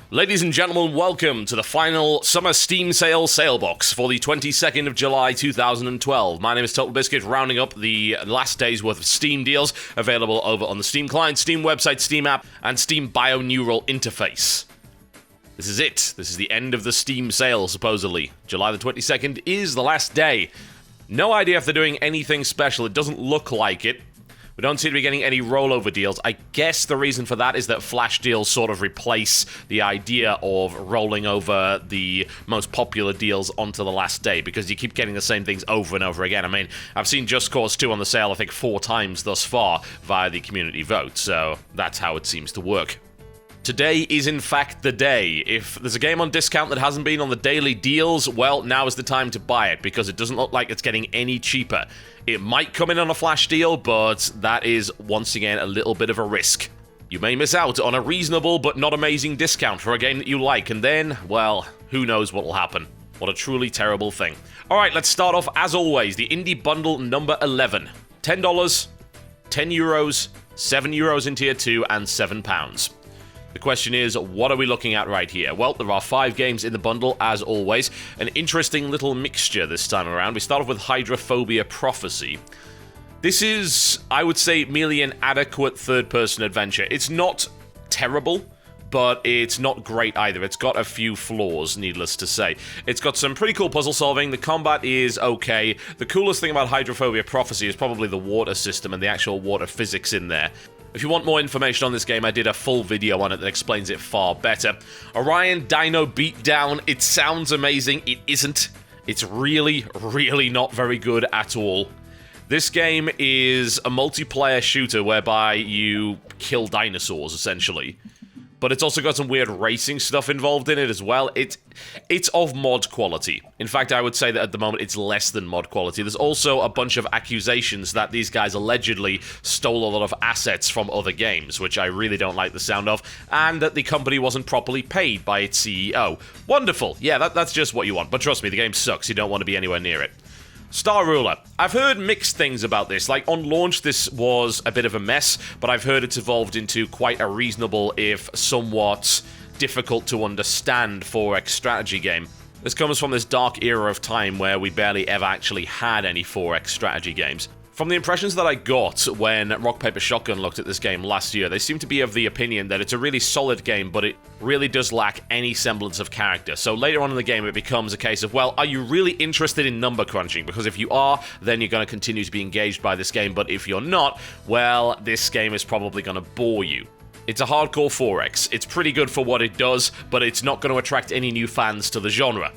Ladies and gentlemen, welcome to the final summer Steam sale Salebox for the 22nd of July 2012. My name is TotalBiscuit, rounding up the last day's worth of Steam deals available over on the Steam client, Steam website, Steam app, and Steam Bio-Neural interface. This is it. This is the end of the Steam sale, supposedly. July the 22nd is the last day. No idea if they're doing anything special. It doesn't look like it. We don't seem to be getting any rollover deals. I guess the reason for that is that flash deals sort of replace the idea of rolling over the most popular deals onto the last day, because you keep getting the same things over and over again. I mean, I've seen Just Cause 2 on the sale, I think, 4 times thus far via the community vote, so that's how it seems to work. Today is in fact the day. If there's a game on discount that hasn't been on the daily deals, well, now is the time to buy it, because it doesn't look like it's getting any cheaper. It might come in on a flash deal, but that is, once again, a little bit of a risk. You may miss out on a reasonable but not amazing discount for a game that you like, and then, well, who knows what will happen. What a truly terrible thing. Alright, let's start off, as always, the Indie Bundle number 11. $10, €10, €7 in Tier 2, and £7. The question is, what are we looking at right here? Well, there are 5 games in the bundle, as always. An interesting little mixture this time around. We start off with Hydrophobia Prophecy. This is, I would say, merely an adequate third-person adventure. It's not terrible, but it's not great either. It's got a few flaws, needless to say. It's got some pretty cool puzzle solving. The combat is okay. The coolest thing about Hydrophobia Prophecy is probably the water system and the actual water physics in there. If you want more information on this game, I did a full video on it that explains it far better. Orion Dino Beatdown, it sounds amazing. It isn't. It's really, really not very good at all. This game is a multiplayer shooter whereby you kill dinosaurs, essentially. But it's also got some weird racing stuff involved in it as well. It's of mod quality. In fact, I would say that at the moment it's less than mod quality. There's also a bunch of accusations that these guys allegedly stole a lot of assets from other games, which I really don't like the sound of, and that the company wasn't properly paid by its CEO. Wonderful. Yeah, that's just what you want. But trust me, the game sucks. You don't want to be anywhere near it. Star Ruler. I've heard mixed things about this. Like, on launch, this was a bit of a mess, but I've heard it's evolved into quite a reasonable, if somewhat difficult to understand 4X strategy game. This comes from this dark era of time where we barely ever actually had any 4X strategy games. From the impressions that I got when Rock Paper Shotgun looked at this game last year, they seem to be of the opinion that it's a really solid game, but it really does lack any semblance of character. So later on in the game, it becomes a case of, well, are you really interested in number crunching? Because if you are, then you're going to continue to be engaged by this game, but if you're not, well, this game is probably going to bore you. It's a hardcore 4X. It's pretty good for what it does, but it's not going to attract any new fans to the genre.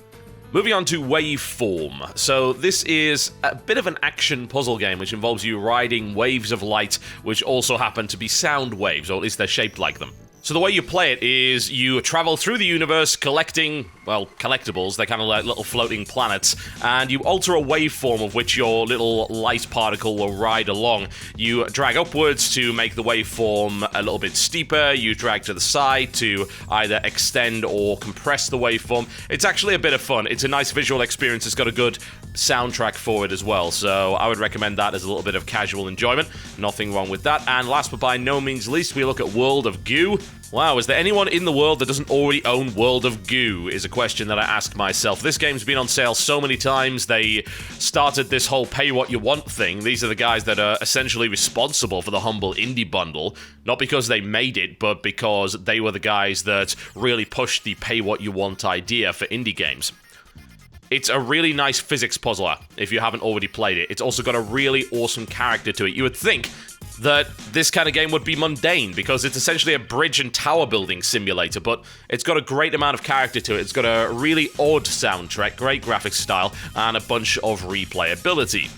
Moving on to Waveform. So this is a bit of an action puzzle game which involves you riding waves of light, which also happen to be sound waves, or at least they're shaped like them. So the way you play it is you travel through the universe collecting, well, collectibles. They're kind of like little floating planets, and you alter a waveform of which your little light particle will ride along. You drag upwards to make the waveform a little bit steeper. You drag to the side to either extend or compress the waveform. It's actually a bit of fun. It's a nice visual experience. It's got a good soundtrack for it as well, so I would recommend that as a little bit of casual enjoyment. Nothing wrong with that. And last but by no means least, we look at World of Goo. Wow, is there anyone in the world that doesn't already own World of Goo, is a question that I ask myself. This game's been on sale so many times. They started this whole pay what you want thing. These are the guys that are essentially responsible for the humble indie bundle, not because they made it, but because they were the guys that really pushed the pay what you want idea for indie games. It's a really nice physics puzzler, if you haven't already played it. It's also got a really awesome character to it. You would think that this kind of game would be mundane, because it's essentially a bridge and tower building simulator, but it's got a great amount of character to it. It's got a really odd soundtrack, great graphics style, and a bunch of replayability.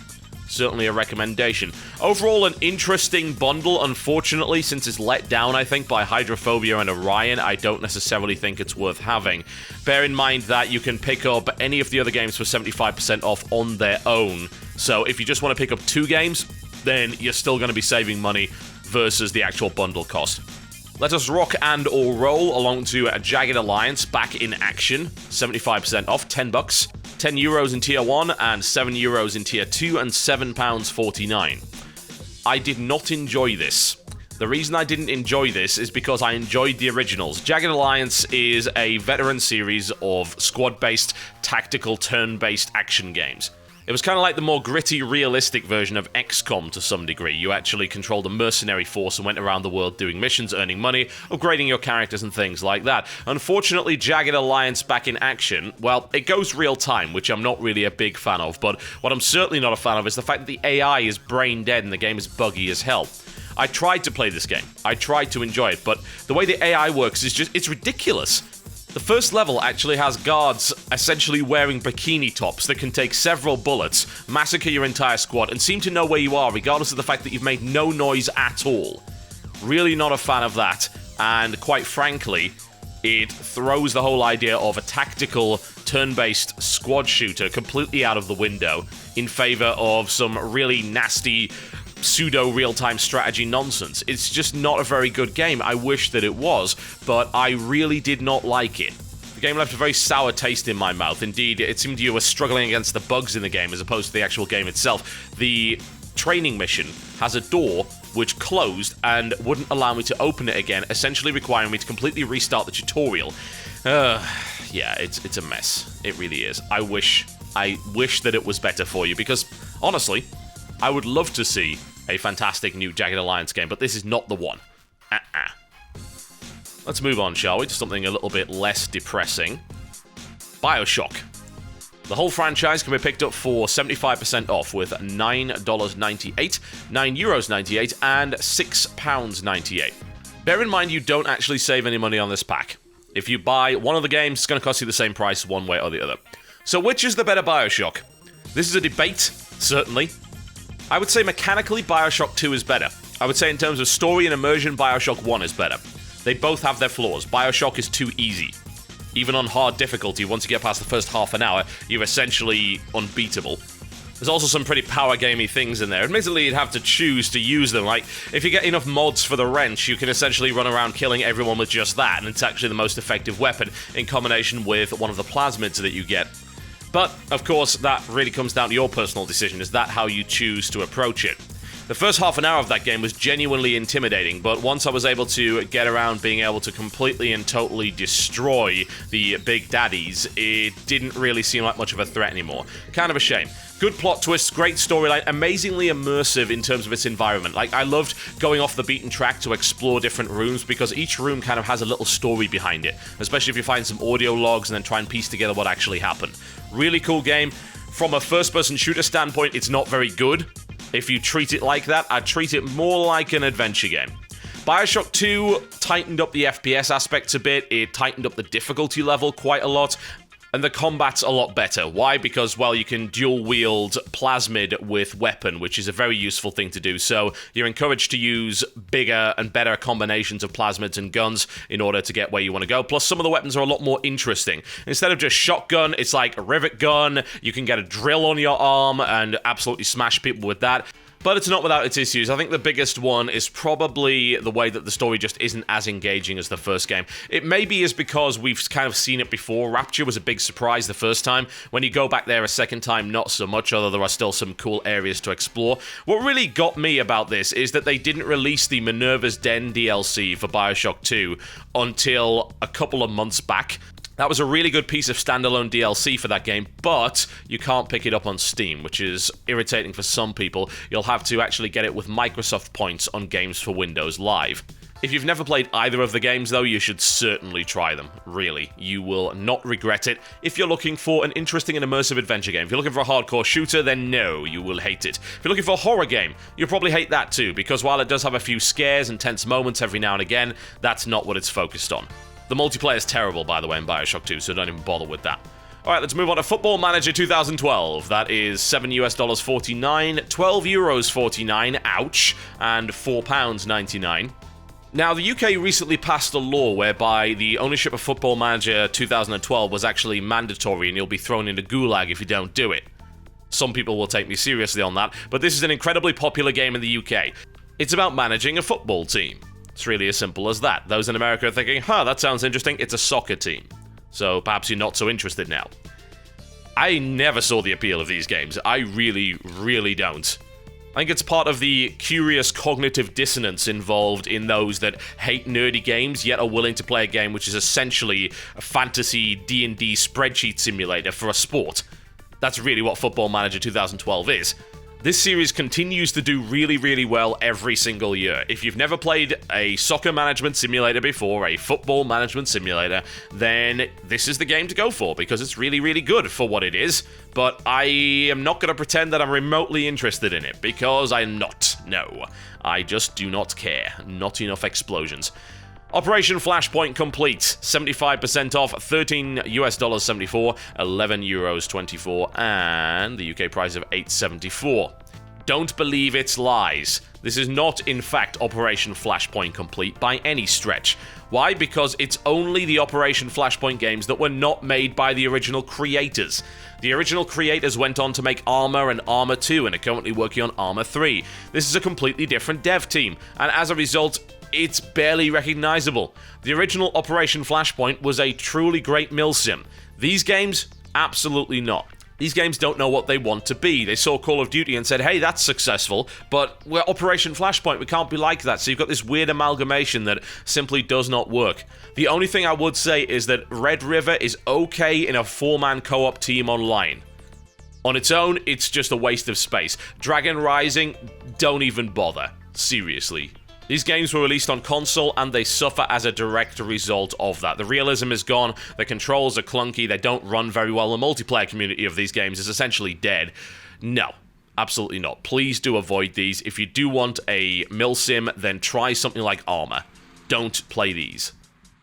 Certainly a recommendation. Overall, an interesting bundle. Unfortunately, since it's let down, I think, by Hydrophobia and Orion, I don't necessarily think it's worth having. Bear in mind that you can pick up any of the other games for 75% off on their own. So if you just want to pick up 2 games, then you're still going to be saving money versus the actual bundle cost. Let us rock and or roll along to a Jagged Alliance back in action. 75% off, $10. €10 in Tier 1 and €7 in Tier 2 and £7.49. I did not enjoy this. The reason I didn't enjoy this is because I enjoyed the originals. Jagged Alliance is a veteran series of squad-based, tactical, turn-based action games. It was kind of like the more gritty, realistic version of XCOM to some degree. You actually controlled a mercenary force and went around the world doing missions, earning money, upgrading your characters and things like that. Unfortunately, Jagged Alliance back in action, well, it goes real time, which I'm not really a big fan of, but what I'm certainly not a fan of is the fact that the AI is brain dead and the game is buggy as hell. I tried to play this game. I tried to enjoy it, but the way the AI works is it's ridiculous. The first level actually has guards essentially wearing bikini tops that can take several bullets, massacre your entire squad, and seem to know where you are regardless of the fact that you've made no noise at all. Really not a fan of that, and quite frankly, it throws the whole idea of a tactical, turn-based squad shooter completely out of the window in favor of some really nasty pseudo-real-time strategy nonsense. It's just not a very good game. I wish that it was, but I really did not like it. The game left a very sour taste in my mouth. Indeed, it seemed you were struggling against the bugs in the game as opposed to the actual game itself. The training mission has a door which closed and wouldn't allow me to open it again, essentially requiring me to completely restart the tutorial. Yeah, it's a mess. It really is. I wish that it was better for you, because, honestly, I would love to see a fantastic new Jagged Alliance game, but this is not the one. Let's move on, shall we, to something a little bit less depressing. Bioshock. The whole franchise can be picked up for 75% off with $9.98, €9.98, and £6.98. Bear in mind you don't actually save any money on this pack. If you buy one of the games, it's going to cost you the same price one way or the other. So which is the better Bioshock? This is a debate, certainly. I would say mechanically, Bioshock 2 is better. I would say in terms of story and immersion, Bioshock 1 is better. They both have their flaws. Bioshock is too easy. Even on hard difficulty, once you get past the first half an hour, you're essentially unbeatable. There's also some pretty power gamey things in there. Admittedly, you'd have to choose to use them. Like, if you get enough mods for the wrench, you can essentially run around killing everyone with just that, and it's actually the most effective weapon in combination with one of the plasmids that you get. But, of course, that really comes down to your personal decision. Is that how you choose to approach it? The first half an hour of that game was genuinely intimidating, but once I was able to get around being able to completely and totally destroy the big daddies, it didn't really seem like much of a threat anymore. Kind of a shame. Good plot twists, great storyline, amazingly immersive in terms of its environment. Like, I loved going off the beaten track to explore different rooms because each room kind of has a little story behind it, especially if you find some audio logs and then try and piece together what actually happened. Really cool game. From a first-person shooter standpoint, it's not very good. If you treat it like that, I'd treat it more like an adventure game. Bioshock 2 tightened up the FPS aspects a bit, it tightened up the difficulty level quite a lot, and the combat's a lot better. Why? Because, well, you can dual-wield plasmid with weapon, which is a very useful thing to do, so you're encouraged to use bigger and better combinations of plasmids and guns in order to get where you want to go. Plus, some of the weapons are a lot more interesting. Instead of just shotgun, it's like a rivet gun, you can get a drill on your arm and absolutely smash people with that. But it's not without its issues. I think the biggest one is probably the way that the story just isn't as engaging as the first game. It maybe is because we've kind of seen it before. Rapture was a big surprise the first time. When you go back there a second time, not so much, although there are still some cool areas to explore. What really got me about this is that they didn't release the Minerva's Den DLC for Bioshock 2 until a couple of months back. That was a really good piece of standalone DLC for that game, but you can't pick it up on Steam, which is irritating for some people. You'll have to actually get it with Microsoft points on Games for Windows Live. If you've never played either of the games, though, you should certainly try them. Really, you will not regret it. If you're looking for an interesting and immersive adventure game, if you're looking for a hardcore shooter, then no, you will hate it. If you're looking for a horror game, you'll probably hate that too, because while it does have a few scares and tense moments every now and again, that's not what it's focused on. The multiplayer is terrible, by the way, in Bioshock 2, so don't even bother with that. Alright, let's move on to Football Manager 2012. That is $7.49, €12.49, ouch, and £4.99. Now, the UK recently passed a law whereby the ownership of Football Manager 2012 was actually mandatory, and you'll be thrown into Gulag if you don't do it. Some people will take me seriously on that, but this is an incredibly popular game in the UK. It's about managing a football team. It's really as simple as that. Those in America are thinking, that sounds interesting, it's a soccer team. So perhaps you're not so interested now. I never saw the appeal of these games. I really, really don't. I think it's part of the curious cognitive dissonance involved in those that hate nerdy games yet are willing to play a game which is essentially a fantasy D&D spreadsheet simulator for a sport. That's really what Football Manager 2012 is. This series continues to do really, really well every single year. If you've never played a soccer management simulator before, a football management simulator, then this is the game to go for, because it's really, really good for what it is. But I am not going to pretend that I'm remotely interested in it, because I'm not. No, I just do not care. Not enough explosions. Operation Flashpoint complete, 75% off, $13 $74, €11 and the UK price of $8.74. Don't believe its lies. This is not, in fact, Operation Flashpoint complete by any stretch. Why? Because it's only the Operation Flashpoint games that were not made by the original creators. The original creators went on to make Armor and Armor 2 and are currently working on Armor 3. This is a completely different dev team, and as a result, it's barely recognizable. The original Operation Flashpoint was a truly great milsim. These games, absolutely not. These games don't know what they want to be. They saw Call of Duty and said, hey, that's successful, but we're Operation Flashpoint, we can't be like that. So you've got this weird amalgamation that simply does not work. The only thing I would say is that Red River is okay in a 4-man co-op team online. On its own, it's just a waste of space. Dragon Rising, don't even bother. Seriously. These games were released on console, and they suffer as a direct result of that. The realism is gone, the controls are clunky, they don't run very well, the multiplayer community of these games is essentially dead. No, absolutely not. Please do avoid these. If you do want a milsim, then try something like Armor. Don't play these.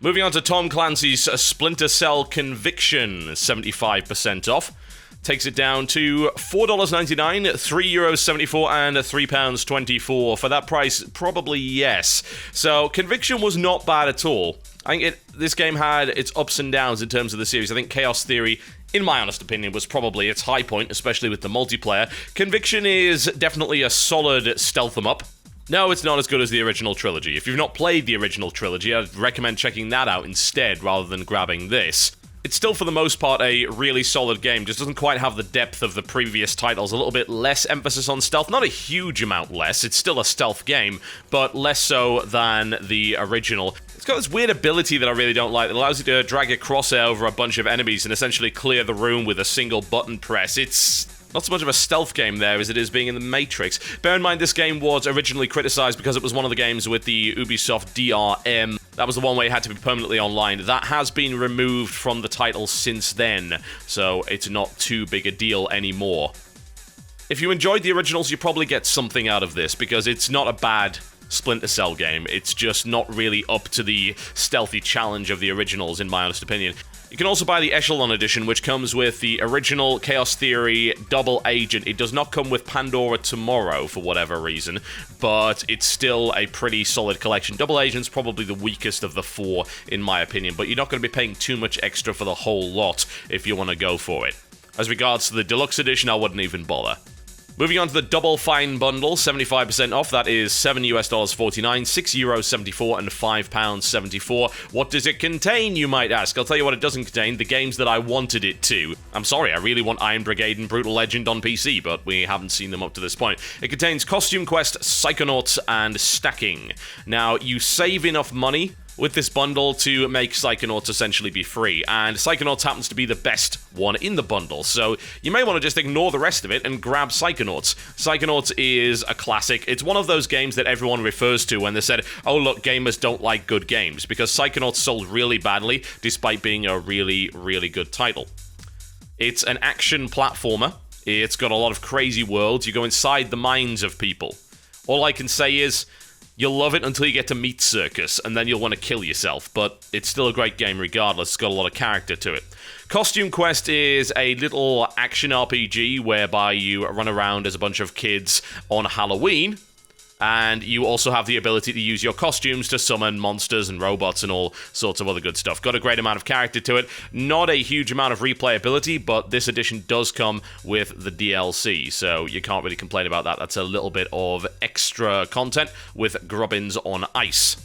Moving on to Tom Clancy's Splinter Cell Conviction, 75% off. Takes it down to $4.99, €3.74, and £3.24. For that price, probably yes. So, Conviction was not bad at all. I think this game had its ups and downs in terms of the series. I think Chaos Theory, in my honest opinion, was probably its high point, especially with the multiplayer. Conviction is definitely a solid stealth 'em up. No, it's not as good as the original trilogy. If you've not played the original trilogy, I'd recommend checking that out instead, rather than grabbing this. It's still, for the most part, a really solid game. Just doesn't quite have the depth of the previous titles. A little bit less emphasis on stealth. Not a huge amount less. It's still a stealth game, but less so than the original. It's got this weird ability that I really don't like. It allows you to drag your crosshair over a bunch of enemies and essentially clear the room with a single button press. It's not so much of a stealth game there as it is being in the Matrix. Bear in mind, this game was originally criticized because it was one of the games with the Ubisoft DRM. That was the one where you had to be permanently online. That has been removed from the title since then, so it's not too big a deal anymore. If you enjoyed the originals, you probably get something out of this, because it's not a bad Splinter Cell game. It's just not really up to the stealthy challenge of the originals, in my honest opinion. You can also buy the Echelon Edition, which comes with the original Chaos Theory Double Agent. It does not come with Pandora Tomorrow, for whatever reason, but it's still a pretty solid collection. Double Agent's probably the weakest of the four, in my opinion, but you're not going to be paying too much extra for the whole lot if you want to go for it. As regards to the Deluxe Edition, I wouldn't even bother. Moving on to the Double Fine Bundle, 75% off. That is $7.49, €6.74, and £5.74. What does it contain, you might ask? I'll tell you what it doesn't contain: the games that I wanted it to. I'm sorry, I really want Iron Brigade and Brutal Legend on PC, but we haven't seen them up to this point. It contains Costume Quest, Psychonauts, and Stacking. Now, you save enough money with this bundle to make Psychonauts essentially be free, and Psychonauts happens to be the best one in the bundle, so you may want to just ignore the rest of it and grab Psychonauts. Psychonauts is a classic. It's one of those games that everyone refers to when they said, oh look, gamers don't like good games, because Psychonauts sold really badly despite being a really, really good title. It's an action platformer. It's got a lot of crazy worlds. You go inside the minds of people. All I can say is, you'll love it until you get to Meat Circus, and then you'll want to kill yourself, but it's still a great game regardless. It's got a lot of character to it. Costume Quest is a little action RPG whereby you run around as a bunch of kids on Halloween, and you also have the ability to use your costumes to summon monsters and robots and all sorts of other good stuff. Got a great amount of character to it. Not a huge amount of replayability, but this edition does come with the DLC, so you can't really complain about that. That's a little bit of extra content with Grubbins on Ice.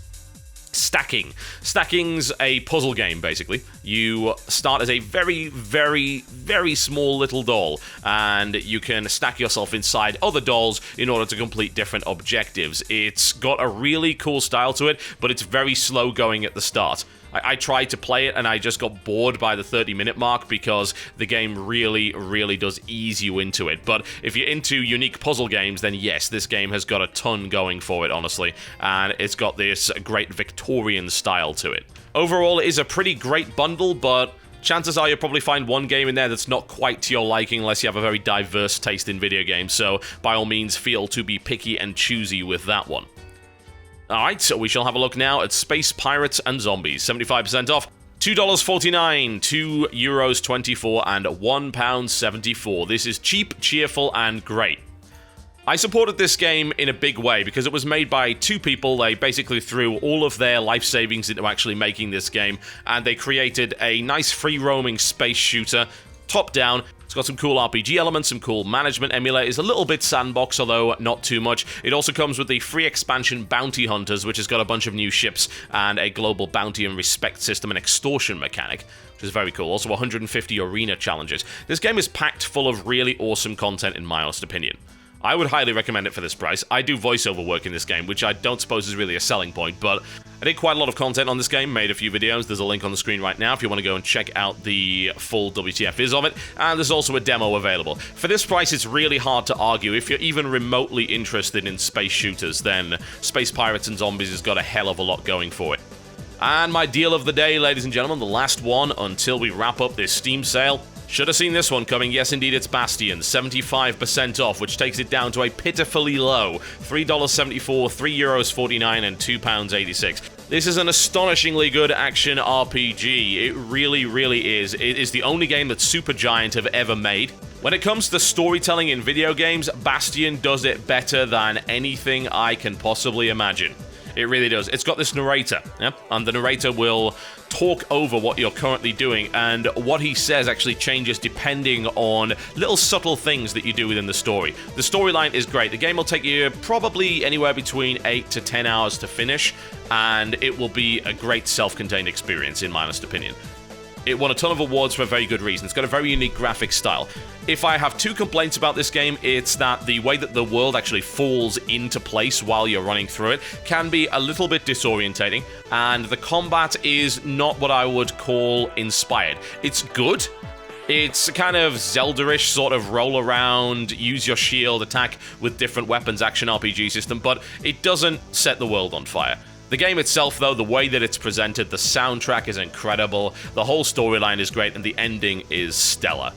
Stacking. Stacking's a puzzle game, basically. You start as a very, very, very small little doll, and you can stack yourself inside other dolls in order to complete different objectives. It's got a really cool style to it, but it's very slow going at the start. I tried to play it, and I just got bored by the 30-minute mark because the game really, really does ease you into it. But if you're into unique puzzle games, then yes, this game has got a ton going for it, honestly. And it's got this great Victorian style to it. Overall, it is a pretty great bundle, but chances are you'll probably find one game in there that's not quite to your liking unless you have a very diverse taste in video games. So by all means, feel to be picky and choosy with that one. Alright, so we shall have a look now at Space Pirates and Zombies. 75% off, $2.49, €2.24, and £1.74. This is cheap, cheerful, and great. I supported this game in a big way because it was made by two people. They basically threw all of their life savings into actually making this game, and they created a nice free-roaming space shooter, top-down. It's got some cool RPG elements, some cool management emulators, a little bit sandbox, although not too much. It also comes with the free expansion Bounty Hunters, which has got a bunch of new ships and a global bounty and respect system and extortion mechanic, which is very cool. Also 150 arena challenges. This game is packed full of really awesome content, in my honest opinion. I would highly recommend it for this price. I do voiceover work in this game, which I don't suppose is really a selling point, but I did quite a lot of content on this game, made a few videos. There's a link on the screen right now if you want to go and check out the full WTF is of it, and there's also a demo available. For this price, it's really hard to argue. If you're even remotely interested in space shooters, then Space Pirates and Zombies has got a hell of a lot going for it. And my deal of the day, ladies and gentlemen, the last one until we wrap up this Steam sale. Should have seen this one coming. Yes, indeed, it's Bastion. 75% off, which takes it down to a pitifully low $3.74, €3.49, and £2.86. This is an astonishingly good action RPG. It really, really is. It is the only game that Supergiant have ever made. When it comes to storytelling in video games, Bastion does it better than anything I can possibly imagine. It really does. It's got this narrator, and the narrator will talk over what you're currently doing, and what he says actually changes depending on little subtle things that you do within the story. The storyline is great. The game will take you probably anywhere between 8 to 10 hours to finish, and it will be a great self-contained experience, in my honest opinion. It won a ton of awards for a very good reason. It's got a very unique graphic style. If I have two complaints about this game, it's that the way that the world actually falls into place while you're running through it can be a little bit disorientating, and the combat is not what I would call inspired. It's good. It's a kind of Zelda-ish sort of roll around, use your shield, attack with different weapons action RPG system, but it doesn't set the world on fire. The game itself, though, the way that it's presented, the soundtrack is incredible, the whole storyline is great, and the ending is stellar.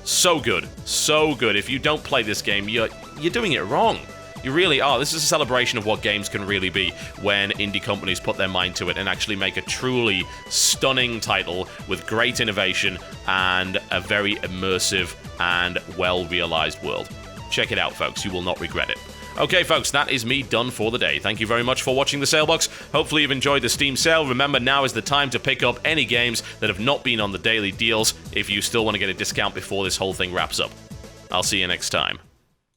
So good. So good. If you don't play this game, you're doing it wrong. You really are. This is a celebration of what games can really be when indie companies put their mind to it and actually make a truly stunning title with great innovation and a very immersive and well-realized world. Check it out, folks. You will not regret it. Okay, folks, that is me done for the day. Thank you very much for watching the Salebox. Hopefully you've enjoyed the Steam sale. Remember, now is the time to pick up any games that have not been on the daily deals if you still want to get a discount before this whole thing wraps up. I'll see you next time.